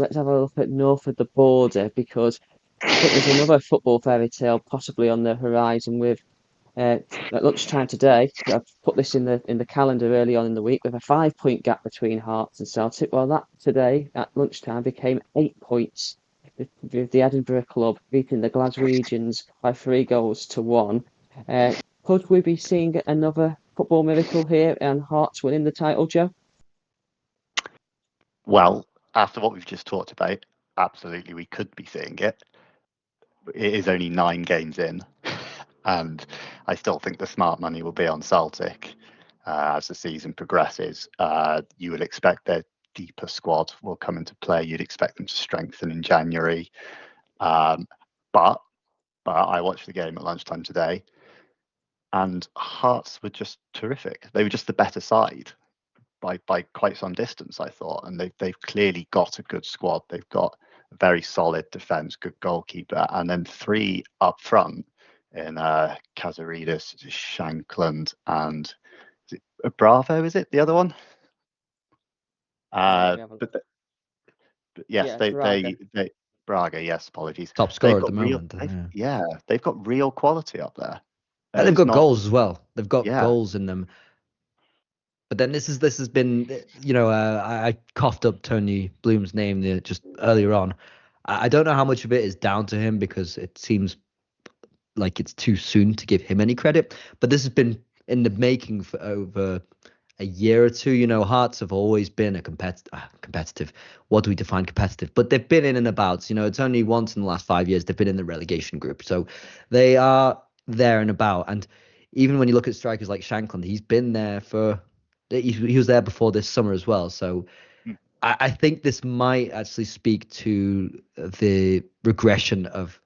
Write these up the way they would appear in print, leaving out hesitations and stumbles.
let's have a look at north of the border because I think there's another football fairy tale possibly on the horizon with at lunchtime today. I've put this in the calendar early on in the week with a 5 point gap between Hearts and Celtic. Well, that today at lunchtime became 8 points with the Edinburgh club beating the Glaswegians by 3 goals to 1. Could we be seeing another football miracle here and Hearts winning the title, Joe? Well, after what we've just talked about, absolutely we could be seeing it. It is only 9 games in, and I still think the smart money will be on Celtic as the season progresses. You would expect their deeper squad will come into play. You'd expect them to strengthen in January. But I watched the game at lunchtime today, and Hearts were just terrific. They were just the better side by quite some distance, I thought. And they've clearly got a good squad. They've got a very solid defence, good goalkeeper, and then 3 up front in Kazaridis, Shankland, and is it Bravo, is it the other one? But yes, Braga. they Braga, yes, apologies. Top scorer at the moment. They've got real quality up there. And they've got goals as well. They've got goals in them. But then this has been, I coughed up Tony Bloom's name just earlier on. I don't know how much of it is down to him because it seems like it's too soon to give him any credit. But this has been in the making for over a year or two. Hearts have always been a competitive. What do we define competitive? But they've been in and about. It's only once in the last 5 years they've been in the relegation group. So they are there and about. And even when you look at strikers like Shankland, he's been there he was there before this summer as well. So I think this might actually speak to the regression of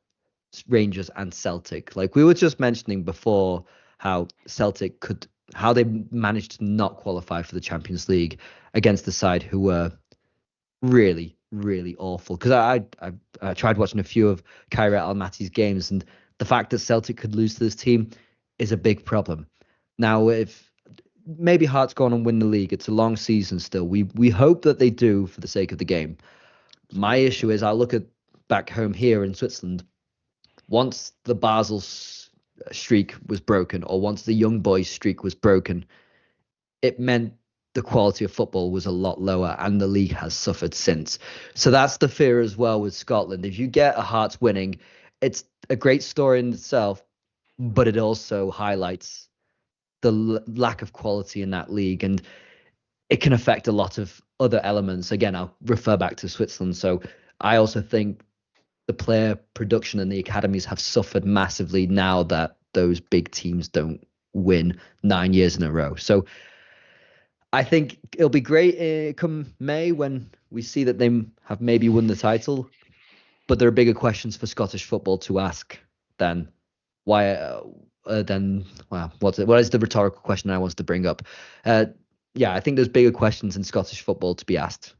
Rangers and Celtic. Like we were just mentioning before how they managed to not qualify for the Champions League against the side who were really, really awful. Because I tried watching a few of Kairat Almaty's games, and the fact that Celtic could lose to this team is a big problem. Now, if maybe Hearts go on and win the league, it's a long season still. We hope that they do for the sake of the game. My issue is I look at back home here in Switzerland. Once the Basel streak was broken, or once the young boys streak was broken, it meant the quality of football was a lot lower, and the league has suffered since. So that's the fear as well with Scotland. If you get a Hearts winning, it's a great story in itself, but it also highlights the lack of quality in that league, and it can affect a lot of other elements. Again, I'll refer back to Switzerland. So I also think the player production and the academies have suffered massively now that those big teams don't win 9 years in a row. So I think it'll be great come May when we see that they have maybe won the title, but there are bigger questions for Scottish football to ask than why. What is the rhetorical question I want to bring up? I think there's bigger questions in Scottish football to be asked.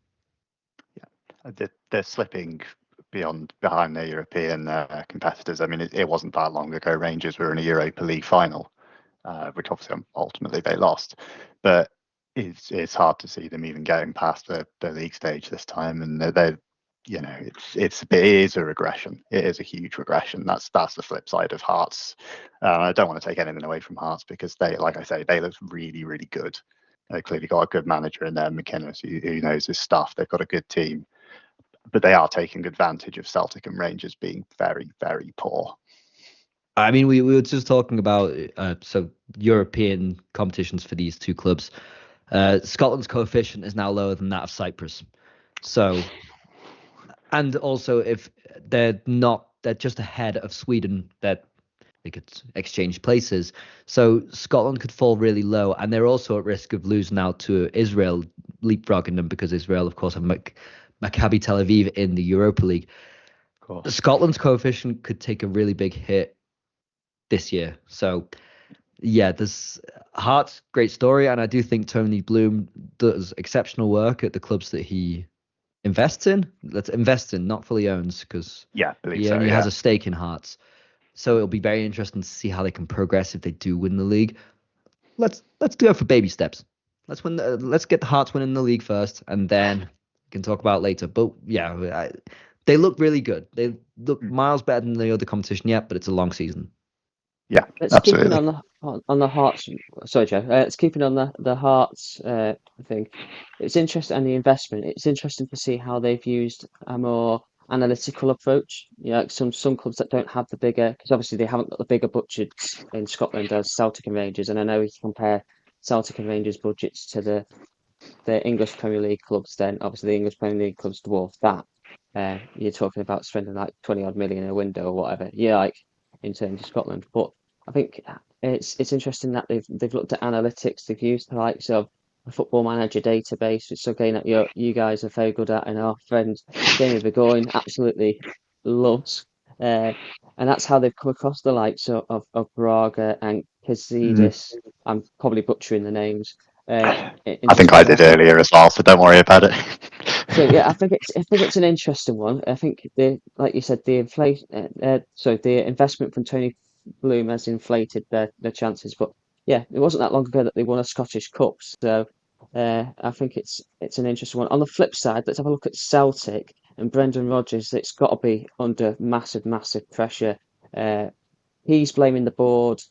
Yeah, they're slipping behind their European competitors. I mean, it wasn't that long ago Rangers were in a Europa League final, which obviously ultimately they lost. But it's hard to see them even getting past the league stage this time, and they're it is a regression. It is a huge regression. That's the flip side of Hearts. I don't want to take anything away from Hearts because they, like I say, they look really, really good. They clearly got a good manager in there, McInnes, who knows his stuff. They've got a good team, but they are taking advantage of Celtic and Rangers being very, very poor. I mean, we were just talking about so European competitions for these two clubs. Scotland's coefficient is now lower than that of Cyprus. So. And also, if they're just ahead of Sweden, that they could exchange places. So Scotland could fall really low, and they're also at risk of losing out to Israel, leapfrogging them because Israel, of course, have Maccabi Tel Aviv in the Europa League. Scotland's coefficient could take a really big hit this year. So, yeah, there's Hearts, great story, and I do think Tony Bloom does exceptional work at the clubs that he invests in. Let's invest in, not fully owns, because he only has a stake in Hearts. So it'll be very interesting to see how they can progress if they do win the league. Let's do it for baby steps. Let's get the Hearts winning the league first, and then can talk about later. But yeah, they look really good. They look miles better than the other competition yet, but it's a long season. Yeah, Let's absolutely. keep it on the Hearts. Sorry, Joe. Let's keep it on the Hearts thing. It's interesting, and the investment. It's interesting to see how they've used a more analytical approach. Like some clubs that don't have the bigger, because obviously they haven't got the bigger budgets in Scotland as Celtic and Rangers. And I know if you compare Celtic and Rangers budgets to the English Premier League clubs, then obviously the English Premier League clubs dwarf that. You're talking about spending like 20 odd million in a window or whatever. Yeah, like in terms of Scotland, but I think it's interesting that they've looked at analytics. They've used the likes of a Football Manager database, which is something that you guys are very good at, and our friend Jamie Burgoyne absolutely loves. And that's how they've come across the likes of Braga and Kazidis. I'm probably butchering the names. I think I did earlier as well, so don't worry about it. So yeah, I think it's an interesting one. I think like you said, the investment from Tony Bloom has inflated their chances. But yeah, it wasn't that long ago that they won a Scottish Cup. So I think it's an interesting one. On the flip side, let's have a look at Celtic and Brendan Rodgers. It's got to be under massive pressure. He's blaming the board.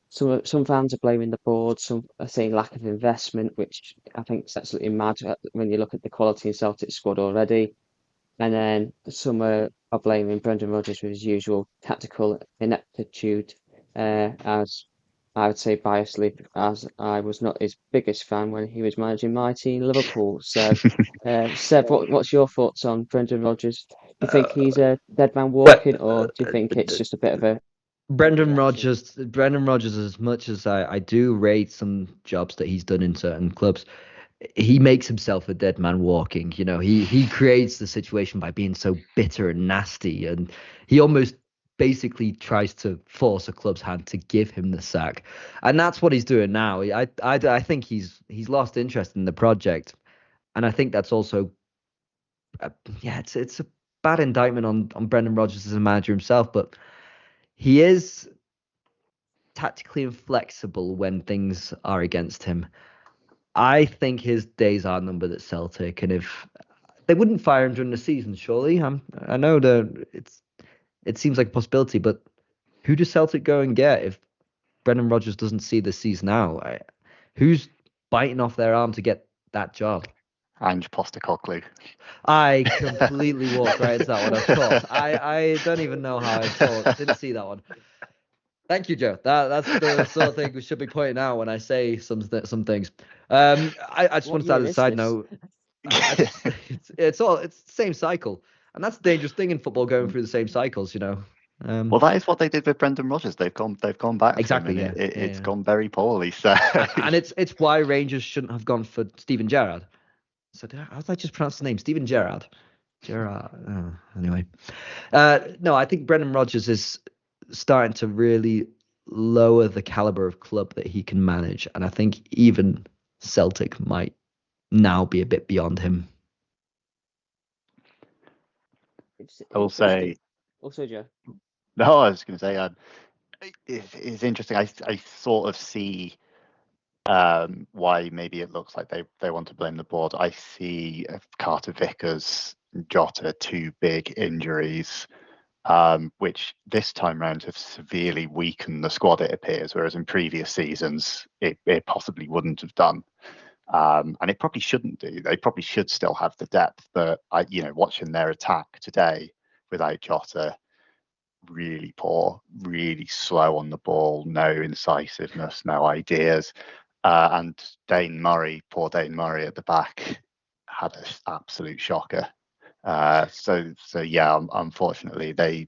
Some fans are blaming the board. Some are saying lack of investment, which I think is absolutely mad when you look at the quality in Celtic squad already. And then some are blaming Brendan Rodgers for his usual tactical ineptitude, as I would say biasly, as I was not his biggest fan when he was managing my team, Liverpool. So, Seb, what's your thoughts on Brendan Rodgers? Do you think he's a dead man walking, or do you think it's just a bit of a Brendan overreaction? Rodgers, as much as I do rate some jobs that he's done in certain clubs, he makes himself a dead man walking. You know, he creates the situation by being so bitter and nasty, and he almost basically tries to force a club's hand to give him the sack, and that's what he's doing now. I think he's lost interest in the project, and I think that's also yeah, it's a bad indictment on Brendan Rodgers as a manager himself, but he is tactically inflexible when things are against him. I think his days are numbered at Celtic, and if they wouldn't fire him during the season, surely I know that it seems like a possibility, but who does Celtic go and get if Brendan Rodgers doesn't see the season out? Who's biting off their arm to get that job? Ange Postecoglou. I completely walked right into that one. Of course, I don't even know how I didn't see that one. Thank you, Joe. That's the sort of thing we should be pointing out when I say some things. I just want to start a side note. It's the same cycle, and that's the dangerous thing in football, going through the same cycles. You know. Well, that is what they did with Brendan Rodgers. They've gone back. Exactly. Yeah. It's gone very poorly. So. And it's why Rangers shouldn't have gone for Steven Gerrard. So how did I just pronounce the name? Steven Gerrard. Gerrard. Oh, anyway. No, I think Brendan Rodgers is starting to really lower the caliber of club that he can manage, and I think even Celtic might now be a bit beyond him. I will say. Also, Joe. No, I was going to say it's interesting. I sort of see why maybe it looks like they want to blame the board. I see Carter Vickers, Jota, two big injuries, which this time round have severely weakened the squad, it appears, whereas in previous seasons it possibly wouldn't have done. And it probably shouldn't do. They probably should still have the depth, but watching their attack today without Jota, really poor, really slow on the ball, no incisiveness, no ideas. And poor Dane Murray at the back, had an absolute shocker. So yeah, unfortunately, they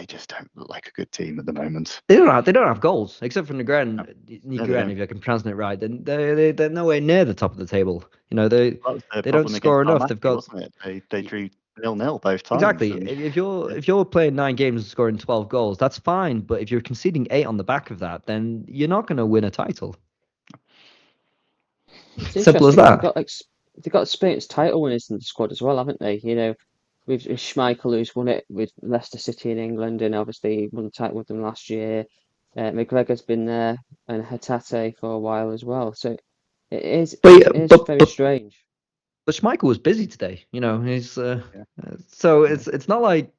just don't look like a good team at the moment. They don't have goals except for Nigren, if I can pronounce it right. Then they're nowhere near the top of the table. You know, they don't score enough. They've got, wasn't it? They drew 0-0 both times. Exactly. If you're playing 9 games and scoring 12 goals, that's fine. But if you're conceding 8 on the back of that, then you're not going to win a title. It's simple as that. They've got experienced title winners in the squad as well, haven't they? You know, with Schmeichel, who's won it with Leicester City in England, and obviously won the title with them last year. McGregor's been there, and Hatate for a while as well. So it is very strange. But Schmeichel was busy today. He's Yeah. so it's not like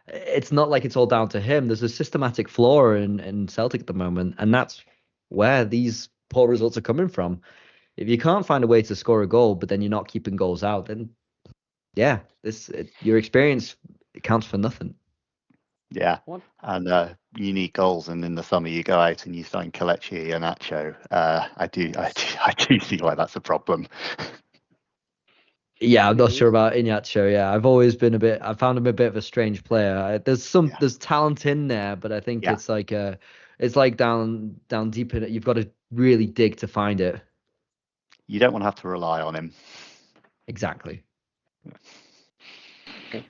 it's all down to him. There's a systematic flaw in Celtic at the moment, and that's where these poor results are coming from. If you can't find a way to score a goal, but then you're not keeping goals out, then yeah, your experience counts for nothing. Yeah, and you need goals, and in the summer you go out and you sign Kelechi and Nacho. I do see why that's a problem. Yeah, I'm not sure about Iñárritu. Yeah, I found him a bit of a strange player. There's talent in there, but I think it's like down deep in it. You've got to really dig to find it. You don't want to have to rely on him. Exactly.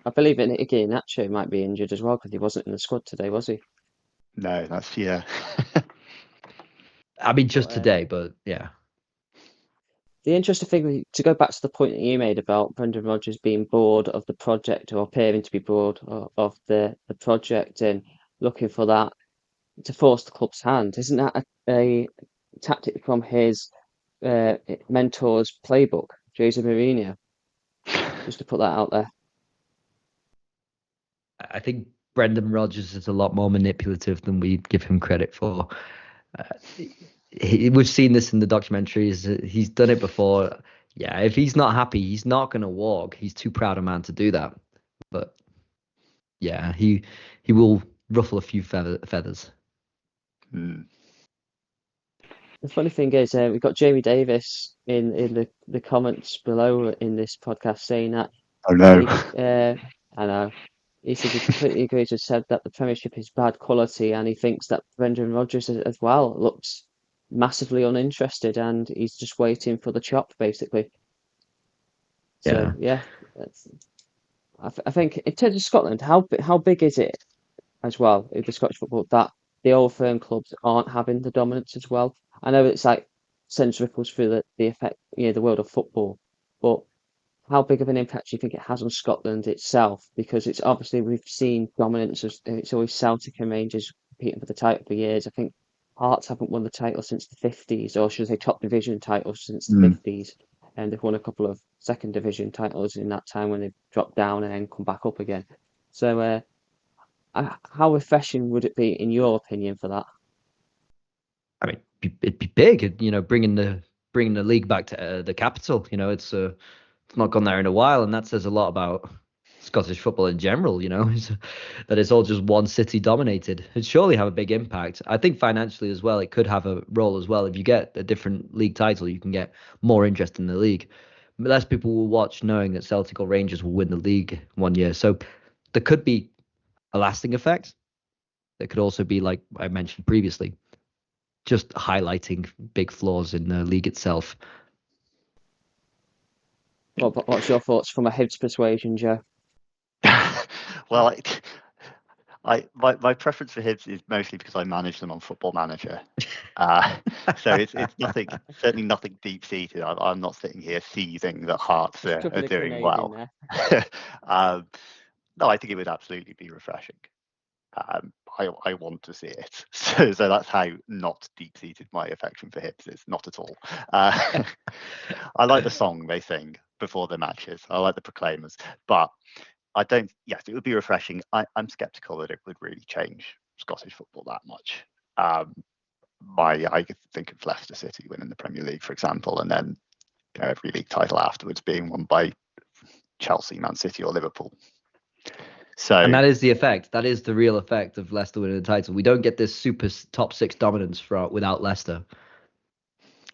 I believe Iñárritu might be injured as well because he wasn't in the squad today, was he? No, that's I mean, just today, but yeah. The interesting thing, to go back to the point that you made about Brendan Rodgers being bored of the project or appearing to be bored of the project and looking for that to force the club's hand, isn't that a tactic from his mentor's playbook, Jose Mourinho? Just to put that out there. I think Brendan Rodgers is a lot more manipulative than we give him credit for. We've seen this in the documentaries. He's done it before. Yeah, if he's not happy, he's not going to walk. He's too proud a man to do that. But yeah, he will ruffle a few feathers. The funny thing is, we've got Jamie Davis in the comments below in this podcast saying that. Oh no! I know. He said he completely agrees with said that the Premiership is bad quality, and he thinks that Brendan Rodgers as well looks massively uninterested, and he's just waiting for the chop, basically. So yeah, I think in terms of Scotland, how big is it as well in the Scottish football that the old firm clubs aren't having the dominance as well? I know it's like sends ripples through the effect, the world of football, but how big of an impact do you think it has on Scotland itself? Because it's obviously we've seen dominance. It's always Celtic and Rangers competing for the title for years. I think Hearts haven't won the title since the 50s, or should I say top division titles since the 50s. And they've won a couple of second division titles in that time when they've dropped down and then come back up again. So how refreshing would it be, in your opinion, for that? I mean, it'd be big, bringing the league back to the capital. It's not gone there in a while, and that says a lot about Scottish football in general. That it's all just one city dominated. It'd surely have a big impact. I think financially as well, it could have a role as well. If you get a different league title, you can get more interest in the league. Less people will watch knowing that Celtic or Rangers will win the league one year. So there could be a lasting effect. There could also be, like I mentioned previously, just highlighting big flaws in the league itself. What's your thoughts from a Hibs persuasion, Joe? Well, my preference for Hibs is mostly because I manage them on Football Manager. So it's nothing, certainly nothing deep seated. I'm not sitting here seething that Hearts are doing well. No, I think it would absolutely be refreshing. I want to see it. So that's how not deep-seated my affection for Hibs is. Not at all. I like the song they sing before the matches. I like the proclaimers. But I don't... Yes, it would be refreshing. I'm sceptical that it would really change Scottish football that much. I think of Leicester City winning the Premier League, for example, and then every league title afterwards being won by Chelsea, Man City or Liverpool. And that is the effect. That is the real effect of Leicester winning the title. We don't get this super top six dominance without Leicester.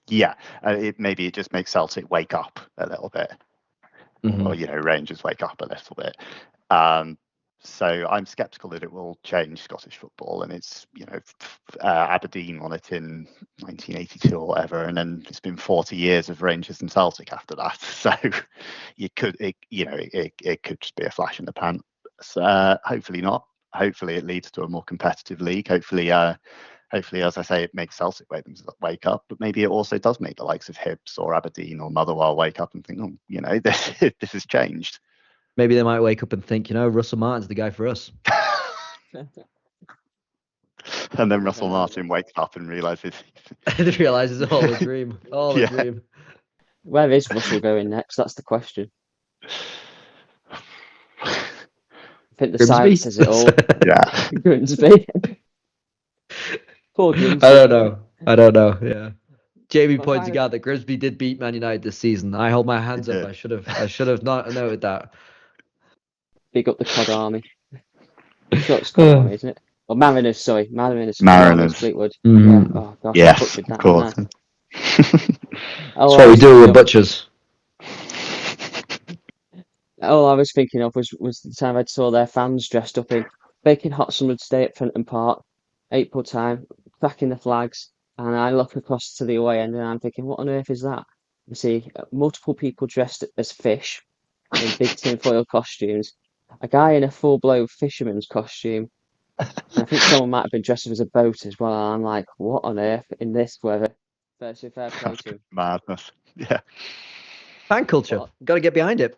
Yeah, maybe it just makes Celtic wake up a little bit, or Rangers wake up a little bit. So I'm sceptical that it will change Scottish football, and it's Aberdeen won it in 1982 or whatever, and then it's been 40 years of Rangers and Celtic after that. So it could just be a flash in the pan. So, hopefully not. Hopefully it leads to a more competitive league. Hopefully, as I say, it makes Celtic wake up, but maybe it also does make the likes of Hibs or Aberdeen or Motherwell wake up and think, this has changed. Maybe they might wake up and think, Russell Martin's the guy for us. And then Russell Martin wakes up and realizes it's all a dream. All a dream. Where is Russell going next? That's the question. I think the Grimsby? silence says it all. Yeah. Grimsby. Poor Grimsby. I don't know. Yeah. Jamie Well, pointing out that Grimsby did beat Man United this season. I hold my hands up. did. I should have not noted that. Big up the COD Army. I'm sure it's COD Army, isn't it? Or Mariners, sorry. Mariners. COD Army is Mariners. Fleetwood. Mhm. Yeah. Oh, gosh, I Yes, butchered of that, course. didn't I? That's what we do with butchers. All I was thinking of was the time I saw their fans dressed up in baking hot summer's day at Fenton Park, April time, cracking the flags, and I look across to the away end and I'm thinking, what on earth is that? You see multiple people dressed as fish in big tinfoil costumes, a guy in a full-blown fisherman's costume, and I think someone might have been dressed up as a boat as well. And I'm like, what on earth in this weather? So fair play to him. Madness. Yeah. Fan culture. But Got to get behind it.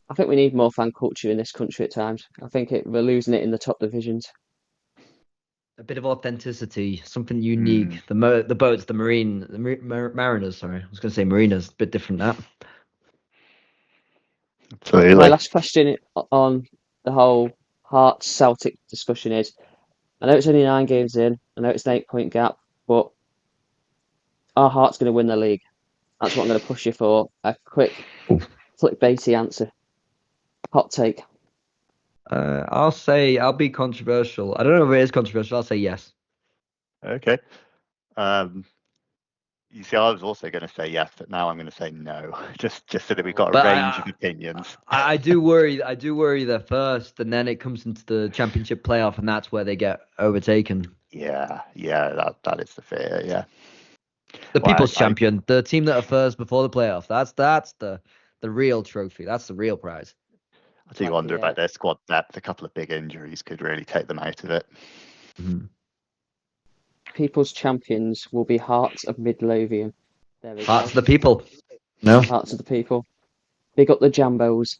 I think we need more fan culture in this country at times. I think we're losing it in the top divisions. A bit of authenticity, something unique. The boats, the mariners. Sorry, I was going to say marinas. A bit different that. Absolutely. My last question on the whole Hearts Celtic discussion is: I know it's only 9 games in. I know it's an 8-point gap, but are Hearts going to win the league? That's what I'm going to push you for. A quick, clickbaity answer. Hot take. I'll be controversial. I don't know if it is controversial. I'll say yes. Okay. You see, I was also going to say yes, but now I'm going to say no, just so that we've got a range of opinions. I do worry. I do worry they're first, and then it comes into the championship playoff, and that's where they get overtaken. Yeah, that is the fear. Yeah. The people's champion, the team that are first before the playoff. That's the real trophy. That's the real prize. I do wonder about their squad depth. A couple of big injuries could really take them out of it. Mm-hmm. People's champions will be Hearts of Midlothian. Hearts of the people. No. Hearts of the people. Big up the Jambos.